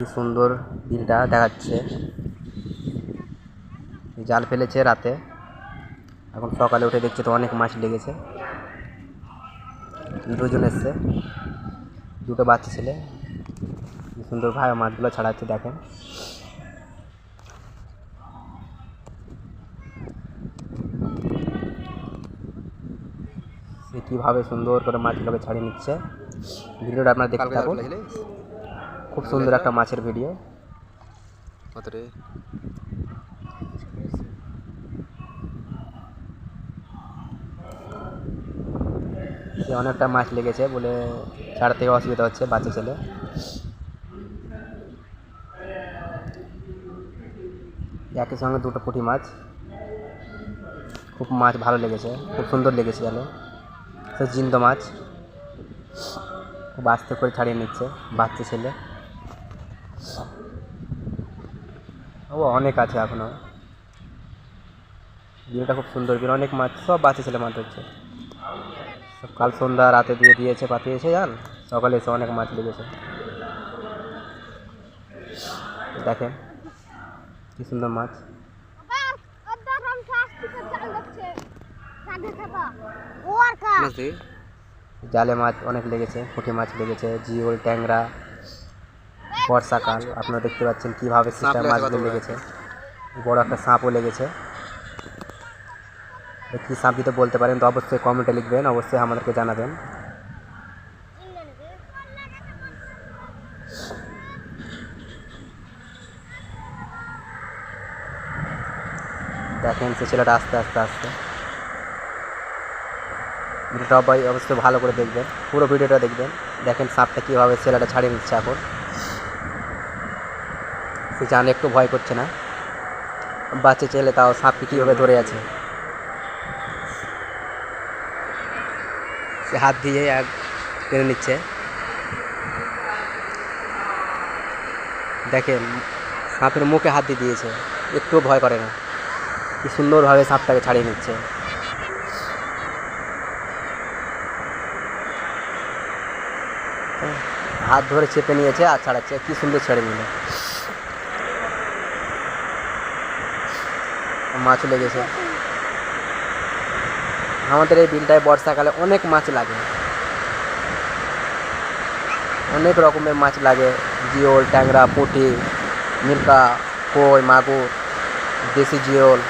কি সুন্দর বিলটা দেখাচ্ছে। জাল ফেলেছে রাতে, এখন সকালে উঠে দেখছে তো অনেক মাছ লেগেছে। দুজন এসছে, দুটো বাচ্চা ছেলে, কি সুন্দর ভাই মাছগুলো ছাড়াচ্ছে। দেখেন সে কীভাবে সুন্দর করে মাছগুলোকে ছাড়িয়ে নিচ্ছে। ভিডিওটা আপনারা দেখতে থাকুন, খুব সুন্দর একটা মাছের ভিডিও। সে অনেকটা মাছ লেগেছে বলে ছাড়তে অসুবিধা হচ্ছে বাচ্চা ছেলে। একই সঙ্গে দুটো পুঁটি মাছ, খুব মাছ ভালো লেগেছে, খুব সুন্দর লেগেছে জানো। সে জিন্দো মাছ খুব আস্তে করে ছাড়িয়ে নিচ্ছে বাচ্চা ছেলে। ও অনেক আছে এখনো, বিলটা খুব সুন্দর বিল, অনেক মাছ, সব বাচ্চা ছেলে মাছ ধরছে। সব কাল সন্ধ্যা রাতে দিয়েছে পাঠিয়েছে জান, সকালে এসে অনেক মাছ লেগেছে। দেখেন কি সুন্দর মাছ। জালে মাছ অনেক লেগেছে, পুঁটি মাছ লেগেছে, জিওল, ট্যাংরা। বর্ষাকাল, আপনারা দেখতে পাচ্ছেন কীভাবে সিস্টেম মাছগুলো লেগেছে। বড় একটা সাপও লেগেছে। কী সাপ দিতে বলতে পারেন তো অবশ্যই কমেন্টে লিখবেন, অবশ্যই আমাদেরকে জানাবেন। দেখেন সে ছেলেটা আস্তে আস্তে আসছে। ভিডিওটা অবশ্যই ভালো করে দেখবেন, পুরো ভিডিওটা দেখবেন। দেখেন সাপটা কীভাবে ছেলেটা ছাড়িয়ে নিচ্ছে। এখন সে জানে, একটু ভয় করছে না। বাচ্চা ছেলে তাও সাপকে কীভাবে ধরে আছে। সে হাত দিয়ে টেনে নিচ্ছে। দেখেন সাপের মুখে হাত দিয়ে দিয়েছে, একটুও ভয় করে না। কি সুন্দরভাবে সাপটাকে ছাড়িয়ে নিচ্ছে। হাত ধরে চেপে নিয়েছে আর ছাড়াচ্ছে, কি সুন্দর ছেড়ে নিল। মাছ লেগেছে। আমাদের এই বিলটায় বর্ষাকালে অনেক মাছ লাগে, অনেক রকমের মাছ লাগে। জিওল, ট্যাংরা, পুঁটি, মিরকা, কই, মাগুর, দেশি জিওল।